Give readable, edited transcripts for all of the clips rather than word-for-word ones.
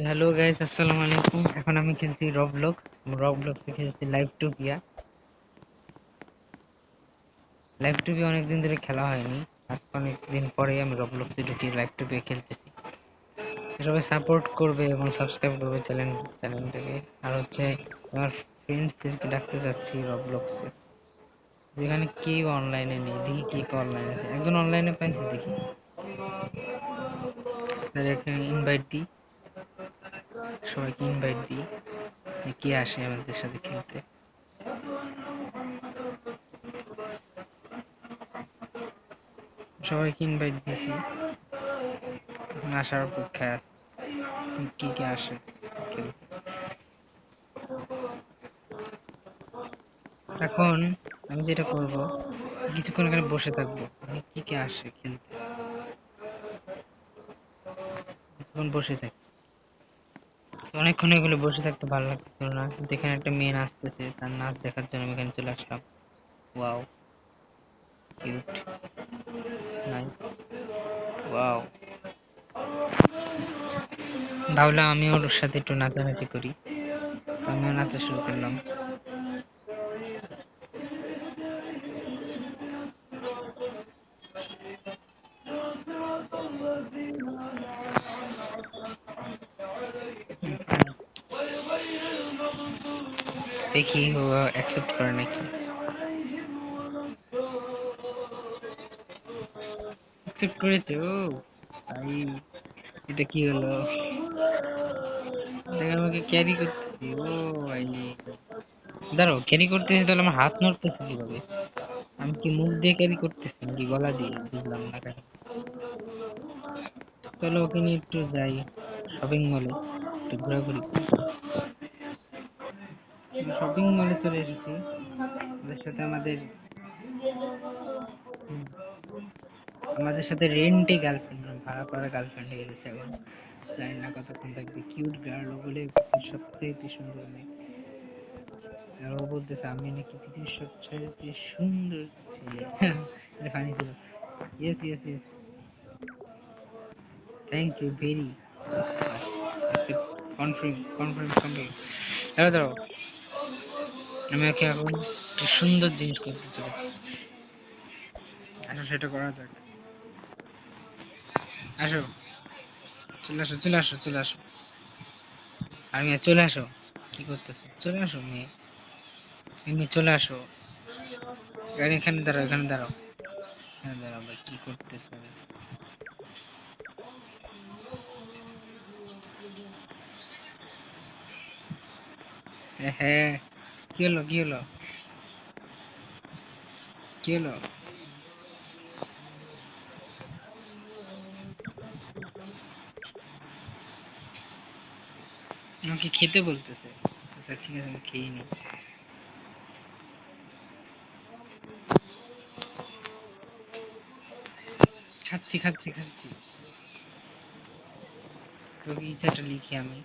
Hello guys, আসসালামু আলাইকুম। এখন আমি খেলছি রবলক্সে খেলছি লাইভ টুবি অনেকদিন ধরে খেলা হয়নি। আজকে অনেকদিন পরে আমি রবলক্সে ঢুকি লাইভ টুবি খেলতেছি। সবাই সাপোর্ট করবে এবং সাবস্ক্রাইব করবে চ্যানেলটাকে। আর হচ্ছে আমার ফ্রেন্ডসদেরকে ডাকতে চাচ্ছি রবলক্সে, যেখানে কেউ অনলাইনে নেই। দেখি কে কে অনলাইনে আছে। একজন অনলাইনে পাইছি, দেখি তাহলে এখানে ইনভাইট দিই, সবাইকে ইনভাইট দিই, কে আসে আমাদের সাথে খেলতে। সবাইকে ইনভাইট দিয়েছি, আসার অপেক্ষায় আছে কি কে আসে খেলতে। এখন আমি যেটা করব, কিছুক্ষণ এখানে বসে থাকবো, কি কে আসে খেলতে, কিছুক্ষণ বসে থাকি। তো অনেকক্ষণ এগুলো বসে থাকতে ভালো লাগতেছিল না, কিন্তু এখানে একটা মেয়ে নাচতেছে, তার নাচ দেখার জন্য আমি এখানে চলে আসলাম। Wow, cute, nice, wow. ভাবলাম আমি ওর সাথে একটু নাচানাচি করি, আমিও নাচা শুরু করলাম। দেখি ও অ্যাকসেপ্ট করে নাকি। অ্যাকসেপ্ট করেছে ও ভাই, এটা কি হলো? দেখ আমাকে ক্যারি করতেছি ও ভাই। দাঁড়াও, ক্যারি করতেছি তাহলে আমার হাত নড়তেছে কিভাবে? আমি কি মুখ দিয়ে ক্যারি করতেছি নাকি গলা দিয়ে? বুঝলাম না কেন। চলো ওকে নিয়ে একটু যাই শপিং মলে, একটু ঘোরাঘুরি করি। শপিং মলে চলে এসেছি। আমাদের সাথে হুম, আমাদের সাথে রেন্টে গার্লফ্রেন্ড, ভাড়া করার গার্লফ্রেন্ড হয়ে গেছে এখন। জানি না কতক্ষণ থাকবে। কিউট গার্ল বলে, পৃথিবীর সবচেয়ে সুন্দর মেয়ে। আর ও বলতেছে আমি নাকি পৃথিবীর সবচেয়ে সুন্দর ছেলে। এটা ফানি ছিল। Yes yes yes, thank you very much. Confirm confirm confirm. দাঁড়াও দাঁড়াও, আমি ওকে এখন একটা সুন্দর জিনিস করতে চলেছি। আসো সেটা করা যাক। আসো, চলে আসো চলে আসো চলে আসো। আর মেয়ে চলে আসো, কি করতেছো? চলে আসো মেয়ে, মেয়ে চলে আসো। গাড়ি এখানে দাঁড়াও, এখানে দাঁড়াও, এখানে দাঁড়াও ভাই, কি করতেছো? হ্যাঁ, কি হলো কি হলো কি হলো? আমাকে খেতে বলতেছে। আচ্ছা ঠিক আছে, আমি খেয়ে নিই। খাচ্ছি খাচ্ছি খাচ্ছি। তোকে ইচ্ছাটা লিখি আমি।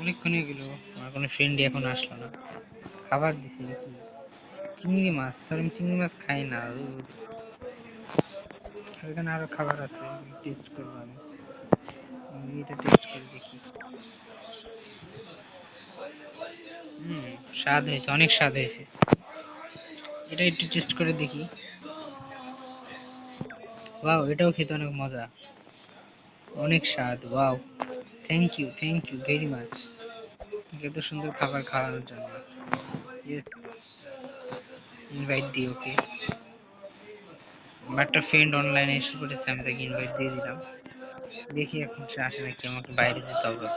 অনেকক্ষণ হয়ে গেল, আমার কোনো ফ্রেন্ডই এখন আসলো না। খাবার দিছি নাকি? চিংড়ি মাছ, সরি আমি চিংড়ি মাছ খাই না। এখানে আরো খাবার আছে, টেস্ট করবো আমি। আমি এটা টেস্ট করে দেখি। হুম, স্বাদ হয়েছে, অনেক স্বাদ হয়েছে। এটা একটু টেস্ট করে দেখি। ওয়াও, এটাও খেতে অনেক মজা, অনেক স্বাদ। Wow, thank you very much এত সুন্দর খাবার খাওয়ানোর জন্য। ইয়েস, ইনভাইট দিই ওকে। আমার একটা ফ্রেন্ড অনলাইনে এসে পড়েছে, আমি তাকে ইনভাইট দিয়ে দিলাম। দেখি এখন সে আসে নাকি, আমাকে বাইরে যেতে হবে।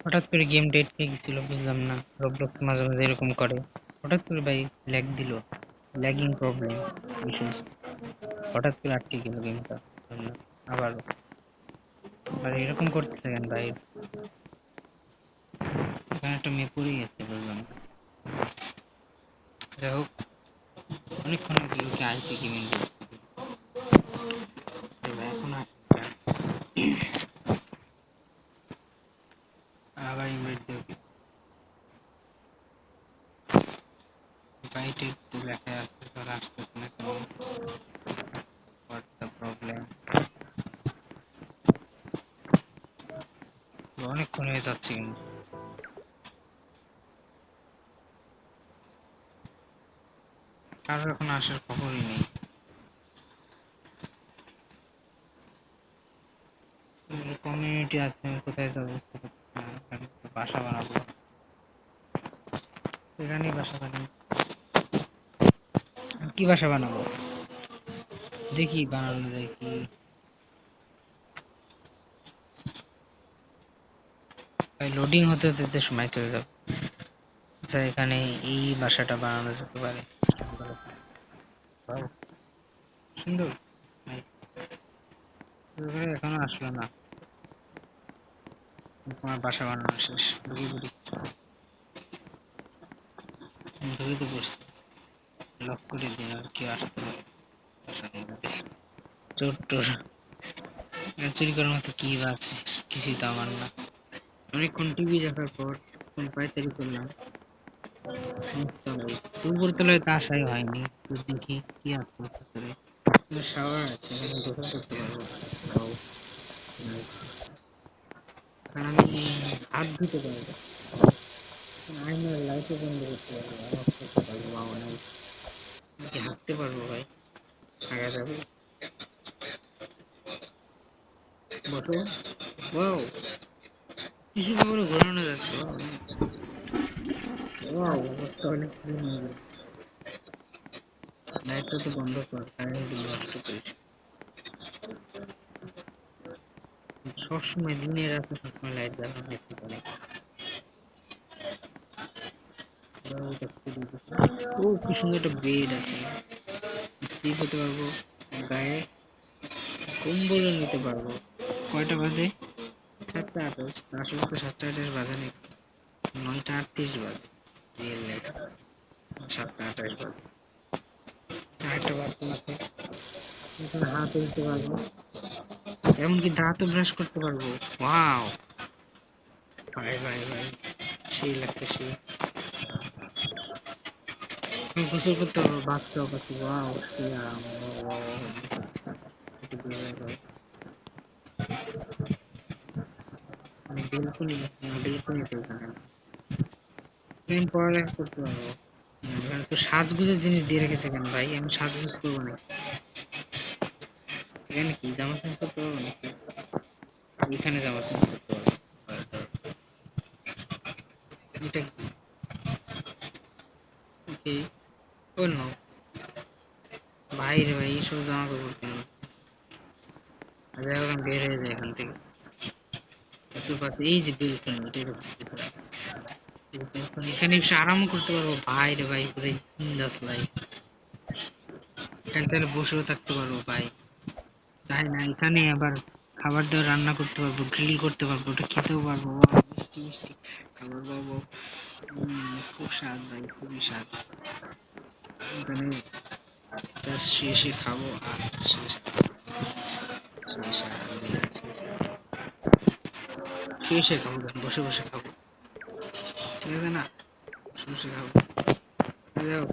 হঠাৎ করে গেম ডেট পেয়ে গেছিল, বুঝলাম না। রবলক্স মাঝে মাঝে এরকম করে, হঠাৎ করে ভাই ল্যাগ দিল, ল্যাগিং প্রবলেম ইস্যুস, হঠাৎ করে আটকে গেল গেমটা। আবারও আর এরকম করতেছে কেন ভাই? এখানে একটা মেয়ে পড়ে গেছে, বুঝলাম না। যাই হোক, অনেকক্ষণ লোকে আইসি গেমিং এখন তো লেখা আছে তোর আসতেছে না কেন? What's the problem? অনেকক্ষণ হয়ে যাচ্ছে কিন্তু কারোর এখন আসার খবরই নেই। কমিউনিটি আছে, আমি কোথায় যাবো বুঝতে পারছি না। এখানে তো বাসা বানাবো, এখানেই বাসা বানাবো। কি বাসা বানাবো দেখি বানানো যায় কি। ভাই লোডিং হতে হতে তো সময় চলে যাবে। আচ্ছা এখানে এই বাসাটা বানানো যেতে পারে। Wow, সুন্দর। Nice. এখনো আসলো না, তোমার বাসা বানানো শেষ? ঢুকে পড়ি, ঢুকে তো পড়ছি। লক করে দিন আর কি আসতে পারে বাসার মধ্যে। চোর টোর চুরি করার মতো কি বা আছে? কিছুই তো আমার না। অনেকক্ষণ টিভি দেখার পর ফোন পাইচারি করলাম। উপর তলায় তো আসাই হয়নি, তো দেখি কি আছে ভিতরে। শাওয়ার আছে, এখানে গোসল করতে পারবো। Wow, nice. কারণ আমি হাত ধুতে পারবো, আয়নার লাইটও বন্ধ করতে পারবো, অফ করতে পারবো। Wow, nice. আমি কি হাঁটতে পারবো ভাই? হাঁটা যাবে? বসো। Wow, কিছু ব্যাপারে ঘোরানো যাচ্ছে। Wow, nice. Wow, ব্যাপারটা অনেক clean হয়ে গেছে। লাইটটা তো বন্ধ কর, কারেন্ট বিল নষ্ট করিস। সবসময় দিনে রাতে সবসময় লাইট জ্বালানো থাকতে পারে। ও কি সুন্দর একটা বেড আছে, স্লিপ হতে পারবো, গায়ে কম্বলও নিতে পারবো। কয়টা বাজে? 7:28। আসলে তো 7:28 বাজে নাকি, 9:38 বাজে রিয়েল লাইফ। 7:28 বাজে। আরেকটা বাথরুম আছে, এখানে হাত ধুতে পারবো, এমনকি দাঁতও ব্রাশ করতে পারবো। ওয়াও, ভাই ভাই ভাই, সেই লাগতেছে। আমি গোসল করতে পারবো, বাথটব আছে। ওয়াও, সেই আরাম। বিলকুল, বিলকুল তো এখানে আমি পড়ালেখা করতে পারবো। এখানে তো সাজগুজের জিনিস দিয়ে রেখেছে কেন ভাই? আমি সাজগুজ করবো না, এখানে কি জামা চেঞ্জ করতে পারবো নাকি? এখানে জামা চেঞ্জ করতে পারবো। এটা কি? ওকে, ও নো, ভাই রে ভাই, এইসব জামা কাপড় কেন? যাই হোক, আমি বের হয়ে যাই এখান থেকে। কিছু পাচ্ছি, এই যে বেলকনি, এটাই তো খুঁজতেছিলাম। এই বেলকনি, এখানে এসে আরামও করতে পারবো। ভাই রে ভাই, পুরো বিন্দাস লাইফ। এখানে তাহলে বসেও থাকতে পারবো ভাই। তাই না, এখানে আবার খাবার দাবার রান্না করতে পারবো, গ্রিল করতে পারবো, ওটা খেতেও পারবো। বাহ, মিষ্টি মিষ্টি খাবার পাবো। খুব স্বাদ ভাই, খুবই স্বাদ। এখানে জাস্ট শুয়ে খাবো আর শুয়ে খাবো কেন? বসে বসে খাবো, ঠিক আছে না? বসে বসে খাবো। যাই হোক,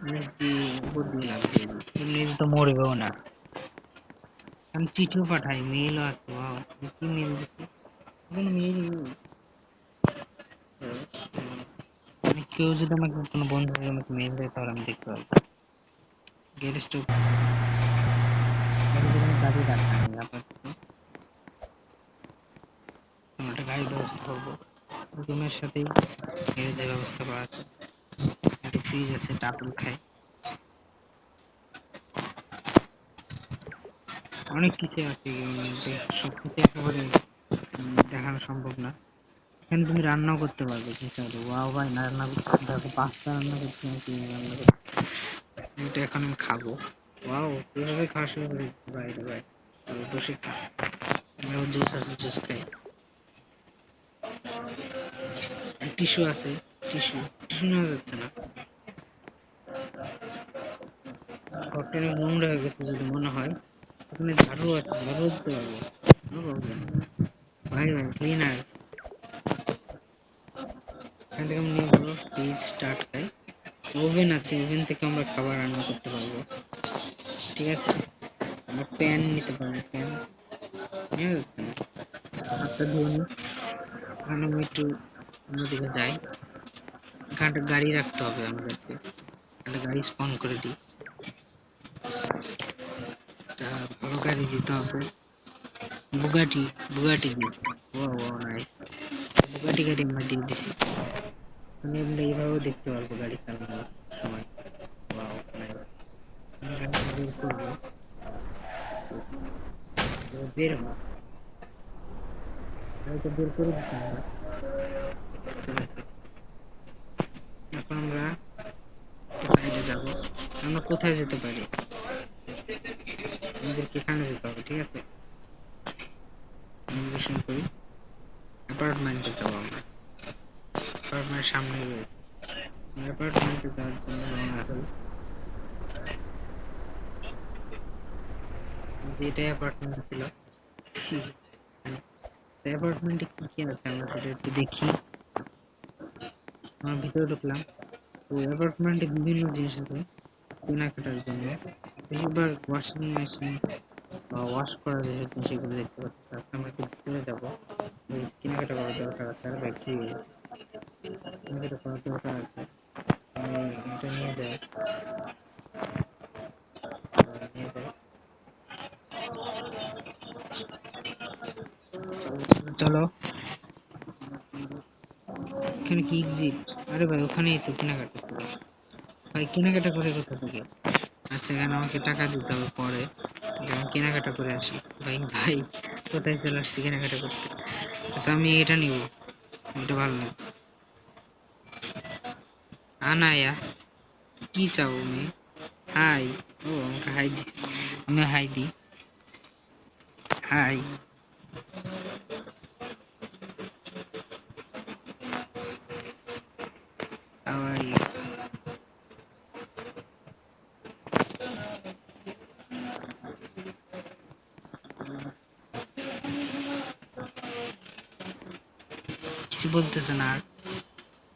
নিচ দিয়ে বদলি লাগবে, এমনি তো মরবেও না। আমি চিঠিও পাঠাই, মেলও আছে। ওয়াও, কি মেল দিচ্ছি? কোনো মেল নেই। মানে কেউ যদি আমাকে, কোনো বন্ধু যদি আমাকে মেল দেয়, তাহলে আমি দেখতে পারবো। গ্যারেজটা গাড়ি রাখা নেই আপাতত, কোনো একটা গাড়ির ব্যবস্থা করবো। রুমের সাথেই গ্যারেজের ব্যবস্থা করা আছে, একটা ফ্রিজ আছে, টাটুল খাই, অনেক কিছু আছে এর মধ্যে। সবকিছু একেবারে দেখানো সম্ভব না। এখানে তুমি রান্নাও করতে পারবে, কি চাইলে। ওয়াও ভাই, না রান্না করতে দেখো, পাস্তা রান্না করতে, আমি রান্না করতে, এটা এখন আমি খাবো। ওয়াও, এভাবে খাওয়া শুরু করে দিচ্ছি ভাই রে ভাই। তবে বসে খা, জুস আছে, জুস খাই। টিস্যু আছে, টিস্যু, টিস্যু নেওয়া যাচ্ছে না। ঘরটা অনেক নোংরা হয়ে গেছে যদি মনে হয়। ওখানে ঝাড়ু আছে, ঝাড়ু দিতে পারবো, no problem। ভাই ভাই, ক্লিনার, এখান থেকে আমি নিয়ে যাবো। ফ্রিজ স্টার্ট খাই, ওভেন আছে, ওভেন থেকে আমরা খাবার রান্না করতে পারবো। ঠিক আছে, আমরা প্যান নিতে পারবো, প্যান। ঠিক আছে, হাতটা ধুয়ে নিই। ওখানে আমি একটু অন্যদিকে যাই। এখানটা গাড়ি রাখতে হবে আমাদেরকে, একটা গাড়ি স্পন করে দিই। একটা বড় গাড়ি দিতে হবে, বুগাটি। বুগাটি দিই। ও ও নাইস, বুগাটি গাড়ি আমরা দিয়ে দিছি। আমরা এইভাবেও দেখতে পারবো গাড়ি চালানোর সময়। Wow nice. গাড়িটা বের করবো, বের হবো, গাড়িটা বের করে দিচ্ছি আমরা। এখন আমরা কোথায় যাবো? আমরা কোথায় যেতে পারি? আমাদেরকে এখানে যেতে হবে, ঠিক আছে। ইনভেস্টিগেশন করি, অ্যাপার্টমেন্টে যাবো আমরা। অ্যাপার্টমেন্টের সামনে রয়েছে, অ্যাপার্টমেন্টে যাওয়ার জন্য রওনা হই। এটাই অ্যাপার্টমেন্ট ছিল। অ্যাপার্টমেন্টে কি কি আছে আমরা সেটা একটু দেখি। আমরা ভিতরে ঢুকলাম। তো অ্যাপার্টমেন্টে বিভিন্ন জিনিস আছে কেনাকাটার জন্য। বেশিরভাগ ওয়াশিং মেশিন বা ওয়াশ করা যেসব জিনিস সেগুলো দেখতে পাচ্ছি। তারপরে আমরা একটু ভিতরে যাবো, কেনাকাটা করার দরকার আছে। আর ভাই কি কেনাকাটা করার দরকার আছে, এটা নিয়ে যায়, নিয়ে যায়। চলো, এখানে কি এক্সিট? আরে ভাই ওখানেই তো কেনাকাটা করে। ভাই কেনাকাটা করে কোথা থেকে? আচ্ছা, এখানে আমাকে টাকা দিতে হবে পরে, আমি কেনাকাটা করে আসি। ভাই ভাই কোথায় চলে আসছি কেনাকাটা করতে। আচ্ছা আমি এটা নিব, এটা ভালো লাগছে। আনায়া, কি চাও মেয়ে? হাই। ও আমাকে হাই দি, আমি হাই দি। Hi, how are you? কিছু বলতেছে না আর,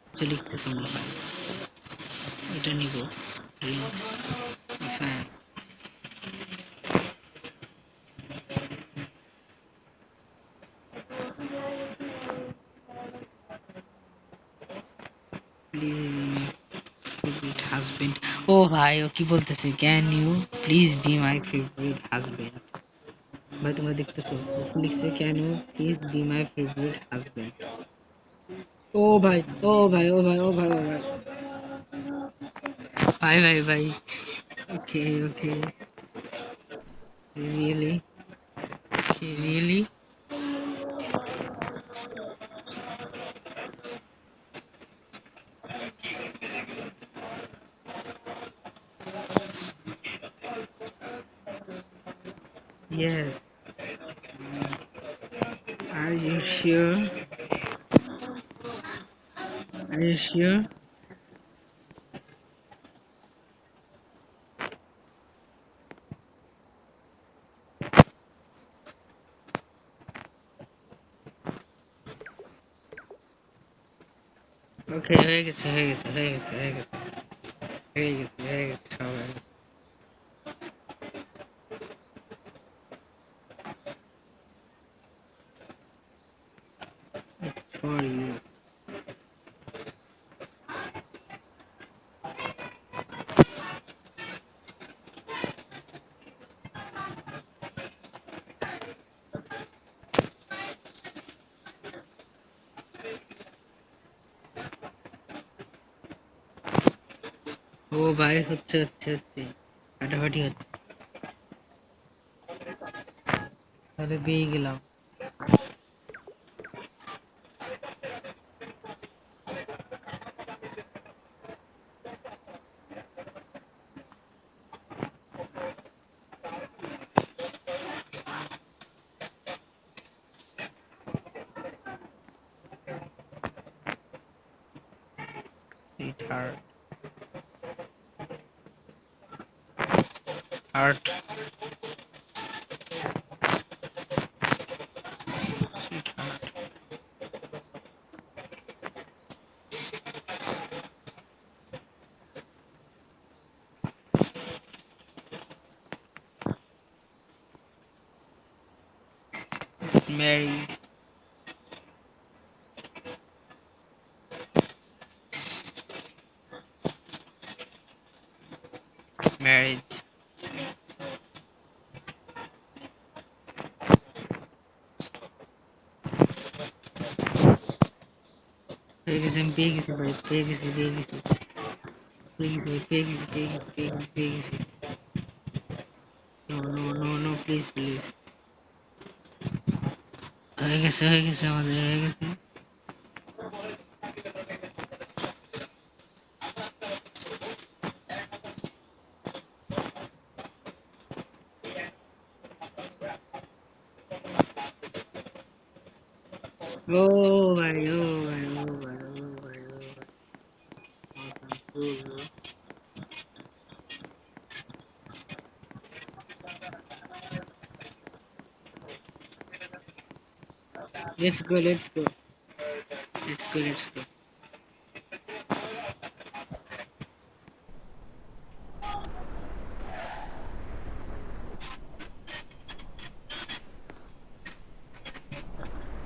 কিছু লিখতেছে মনে হয়। এটা নিব, ড্রিঙ্কস, ফ্যান। Favourite husband. ও ভাই ও কি বলতেছে, can you please be my favourite husband. ভাই তোমরা দেখতেছো ও কি লিখছে, can you please be my favourite husband. ও ভাই, ও ভাই, ও ভাই, ও ভাই, ও ভাই, ভাই ভাই ভাই। Okay okay, really, really. Yes, are you sure? Are you sure? Okay, হয়ে গেছে, হয়ে গেছে, হয়ে গেছে, হয়ে গেছে, হয়ে গেছে, হয়ে গেছে, সব হয়ে গেছে। For you. ও ভাই হচ্ছে হচ্ছে হচ্ছে, ফাটাফাটি হচ্ছে। তাহলে পেয়ে গেলাম। Sweetheart, heart, sweetheart. married. Married. পেয়ে গেছি আমি, পেয়ে গেছি ভাই, পেয়ে গেছি, পেয়ে গেছি, পেয়ে গেছি ভাই, পেয়ে গেছি, পেয়ে গেছি, পেয়ে গেছি, পেয়ে গেছি। No no no no, please please. হয়ে গেছে আমাদের, হয়ে গেছে। ও ভাই, ও ভাই, ও ভাই, ও ভাই, ও ভাই। Awesome, cool, bro. Let's go, let's go, let's go, let's go.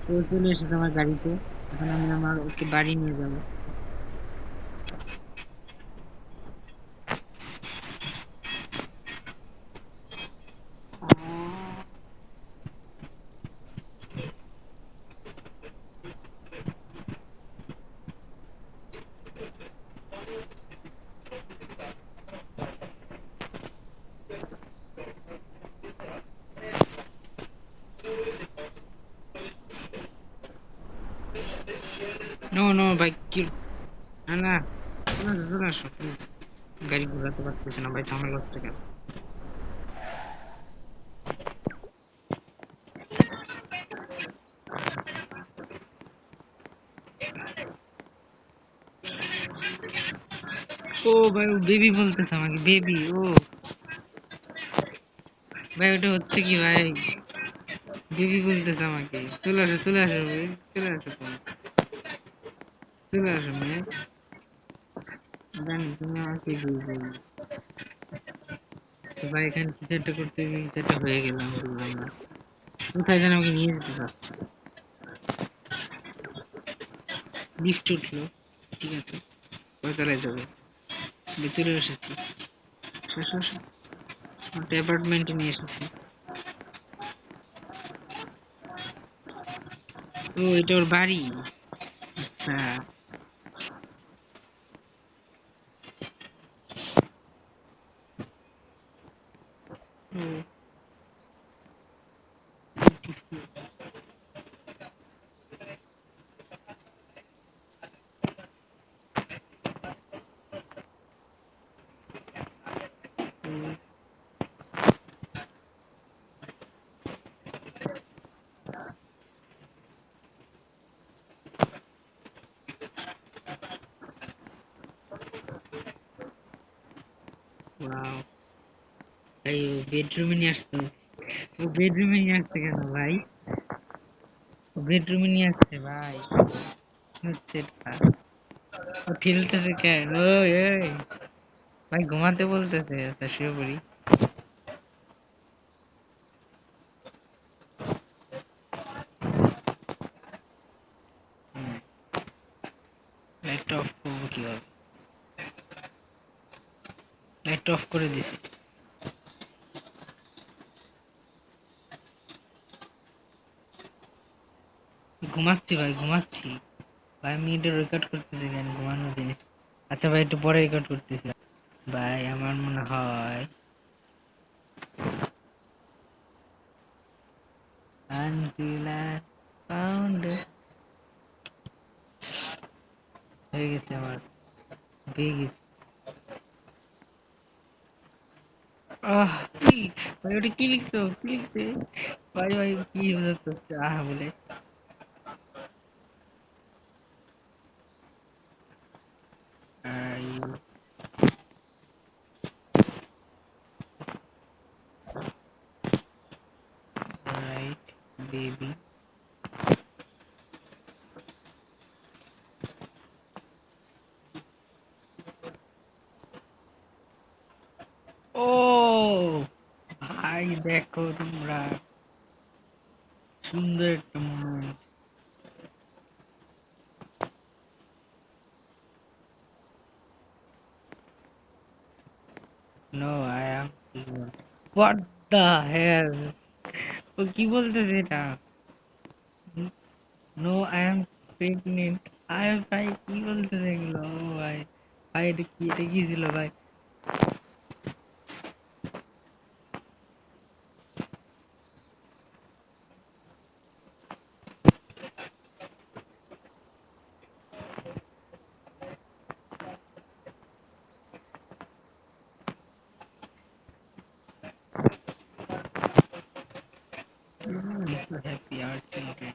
তো চলে এসেছে আমার গাড়িতে। এখন আমি আমার ওকে বাড়ি নিয়ে যাবো। নো নো ভাই, কি? না না, চলে আসো প্লিজ। গাড়ি ঘোরাতে পারতেছে না ভাই, ঝামেলা হচ্ছে কেন? ও ভাই, ও বেবি বলতেছে আমাকে, বেবি। ও ভাই, ওটা হচ্ছে কি ভাই? বেবি বলতেছে আমাকে। চলে আসো, চলে আসো ভাই, চলে আসো তুমি, চলে আসো মেয়ে। জানি তুমি আমাকে বেবি বলবে। তো ভাই, এখানে কিছু একটা করতে গিয়ে কিছু একটা হয়ে গেল, আমি বুঝলাম না। কোথায় যেন আমাকে নিয়ে যেতে চাচ্ছে। লিফট উঠলো, ঠিক আছে, কয়তলায় যাবে? ভিতরে এসেছি। আসো আসো, একটা অ্যাপার্টমেন্টে নিয়ে এসেছি। ও, এটা ওর বাড়ি। আচ্ছা। ও, ওয়াও। ভাই, ও বেডরুমে নিয়ে আসছে। ও বেডরুমে নিয়ে আসছে কেন ভাই? ও বেডরুমে নিয়ে আসছে ভাই, কি হচ্ছে এটা? ও ঠেলতেছে কেন? ওই ওই ভাই, ঘুমাতে বলতেছে। আচ্ছা, শুয়ে পড়ি। লাইটটা অফ করবো কিভাবে? লাইটটা অফ করে দিছি। ঘুমাচ্ছি ভাই, ঘুমাচ্ছি ভাই। আমি এটা রেকর্ড করতেছি কেন, ঘুমানোর জিনিস? আচ্ছা ভাই, একটু পরে রেকর্ড করতেছি ভাই। আমার মনে হয় until I found it, হয়ে গেছে আমার, পেয়ে গেছি। আহ, কি ভাই, ওটা কি লিখছো, কি লিখছে? ভাই ভাই, কি বোঝাচ্ছে আহ বলে? I right baby. ও ভাই, দেখো তোমরা, সুন্দর একটা moment. No I am what the hell, ও কি বলতেছে এটা? No I am pregnant. আয় ভাই কি বলতেছে এগুলো? ও ভাই, ভাই এটা কি ছিল ভাই? I'm so happy our children.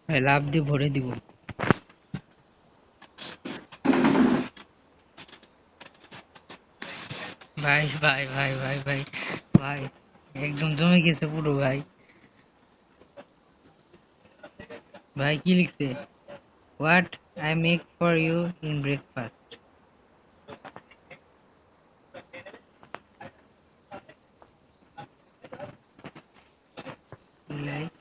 ভাই লাভ দিয়ে ভরে দিব। ভাই ভাই ভাই ভাই ভাই ভাই, একদম জমে গেছে পুরো ভাই। ভাই কি লিখছে? What I make for you in breakfast. Like,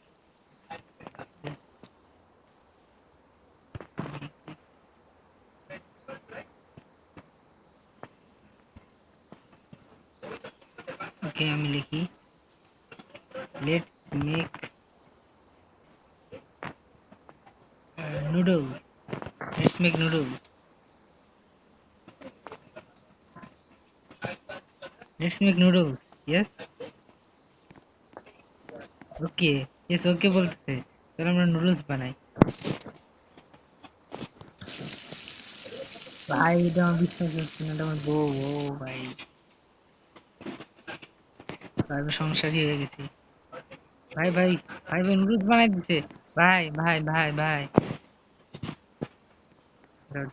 okay আমি লিখি, let's make noodles, let's make noodles, let's make noodles. Yes, okay, yes okay বলতেছে। তাহলে আমরা নুডলস বানাই। ভাই এটা আমার বিশ্বাস হচ্ছে না, এটা আমার বউ। ও ভাই, ভাই আমি সংসারী হয়ে গেছি। ভাই ভাই ভাই ভাই নুডলস বানাই দিছে। ভাই ভাই ভাই ভাই, দাও,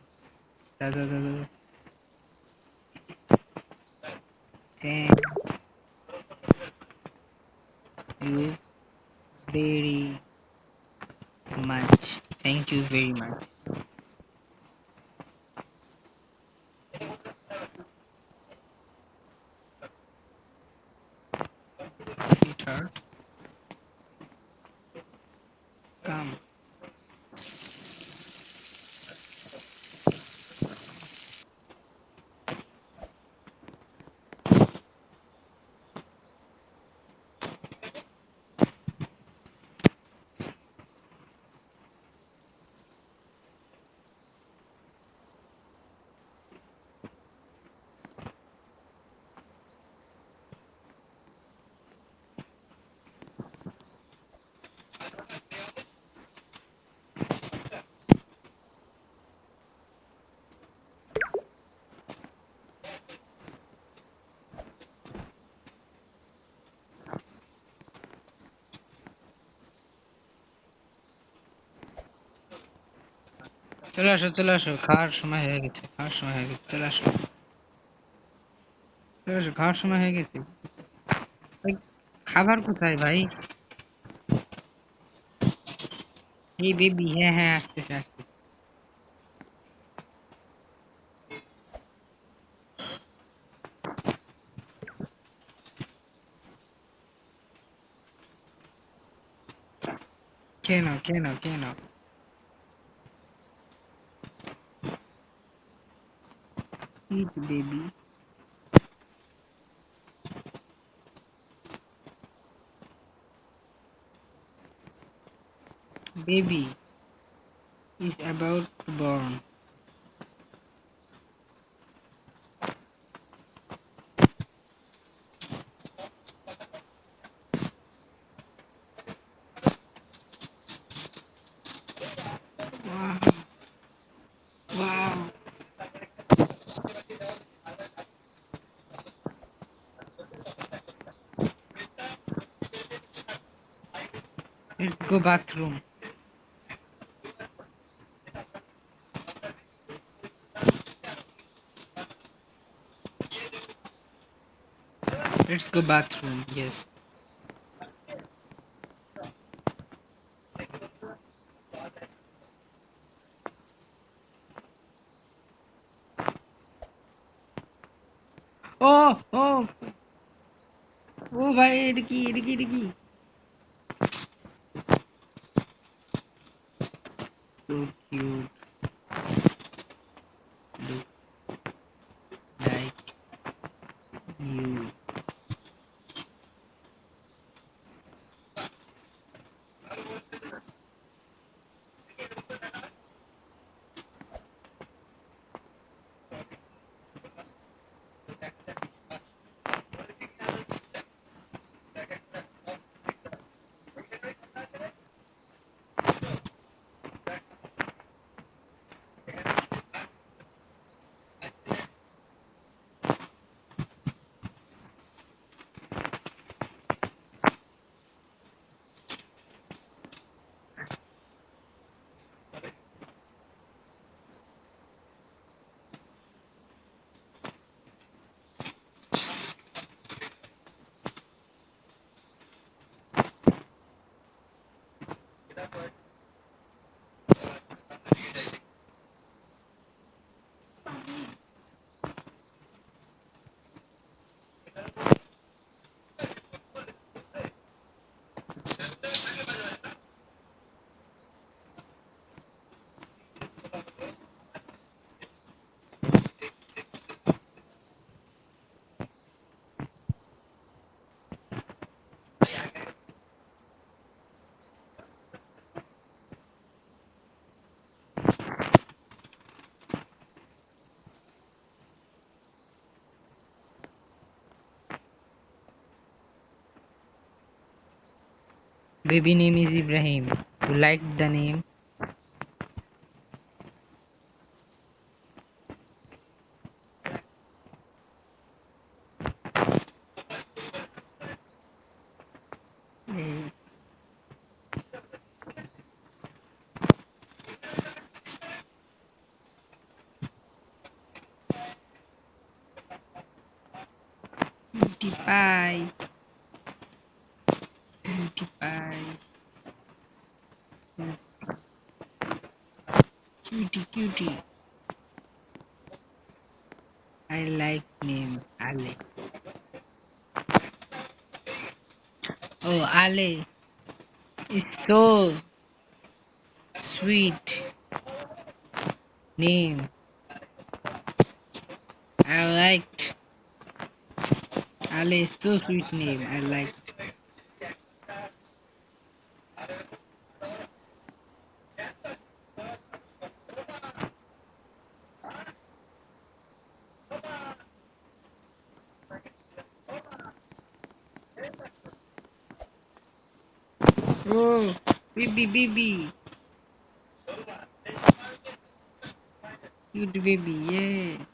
দাও, দাও, দাও, দাও। Thank you very much. Thank you very much. Sweetheart, come. চলে আসো চলে আসো, খাওয়ার সময় হয়ে গেছে, খাওয়ার সময় হয়ে গেছে, চলে আসো চলে আসো, খাওয়ার সময় হয়ে গেছে। ভাই, খাবার কোথায় ভাই? এই বেবি, হ্যাঁ হ্যাঁ আসতেছে আসতেছে। কেন? Eat baby. Baby is about to born. Wow. Wow. Let's go bathroom. Let's go bathroom. Yes. Oh. Oh ভাই এটা কি so cute look like you. Baby name is Ibrahim. You like the name? Eh, Cutie pie. Cutie pie. Cutie. I like name Ale. Oh, Ale is so sweet name. I liked Ale is so sweet name. I liked. Oh, baby. Cute baby, yeah.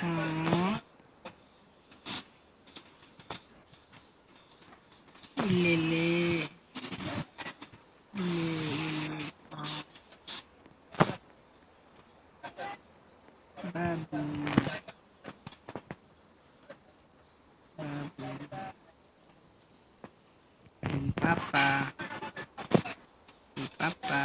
Aww. Lele. Lele. Babu. Babu. Papa. Papa.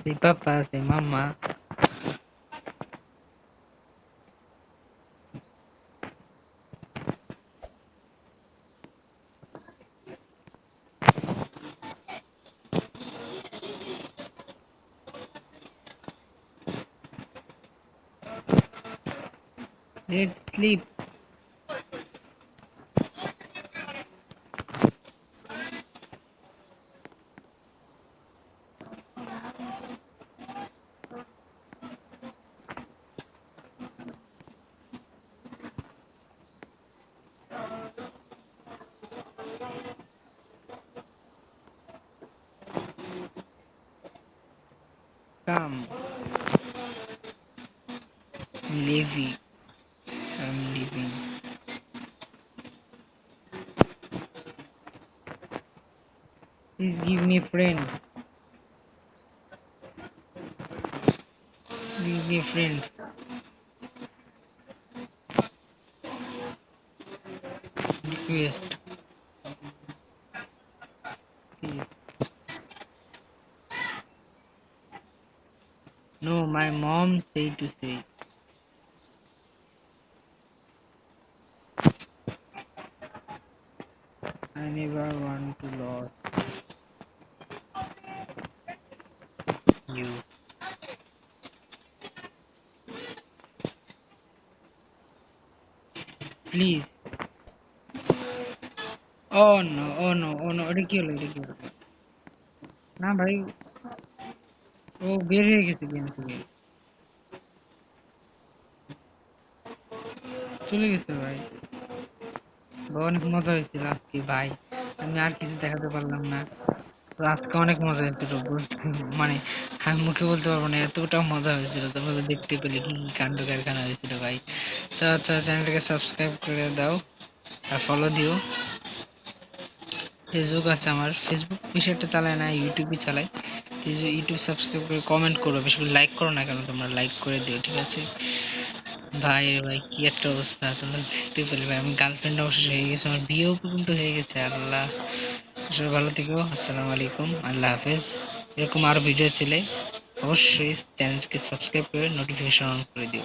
say papa, say mama. Let's sleep. Come. I'm leaving. I'm leaving. Please give me a friend. Give me a friend. Request. Please. No, my mom said to say. I never want to lose you. Please. Oh no, oh no, oh no. এটা কি হলো? এটা কি হলো? না ভাই, ও বের হয়ে গেছে গেম থেকে। চলে গেছে ভাই। বা অনেক মজা হয়েছিল আজকে ভাই। আমি আর কিছু দেখাতে পারলাম না। তো আজকে অনেক মজা হয়েছিল মানে আমি মুখে বলতে পারবো না, এতটা মজা হয়েছিল। তোমরা তো দেখতে পেলে কি কি কাণ্ড কারখানা হয়েছিল ভাই। তো আচ্ছা, চ্যানেলটাকে সাবস্ক্রাইব করে দাও আর ফলো দিও। ফেসবুক আছে আমার, ফেসবুক বেশি একটা চালায় না, ইউটিউবই চালাই। ইউটিউব সাবস্ক্রাইব করে কমেন্ট করো, বেশি করে লাইক করো না কেন, তোমরা লাইক করে দিও, ঠিক আছে? ভাই রে ভাই, কি একটা অবস্থা তোমরা দেখতে পেলে ভাই। আমি গার্লফ্রেন্ড অবশেষে হয়ে গেছে, আমার বিয়েও পর্যন্ত হয়ে গেছে। আল্লাহ, সবাই ভালো থেকো। আসসালামু আলাইকুম, আল্লাহ হাফেজ। এরকম আরো ভিডিও ছেলে অবশ্যই চ্যানেলকে সাবস্ক্রাইব করে নোটিফিকেশন অন করে দিও।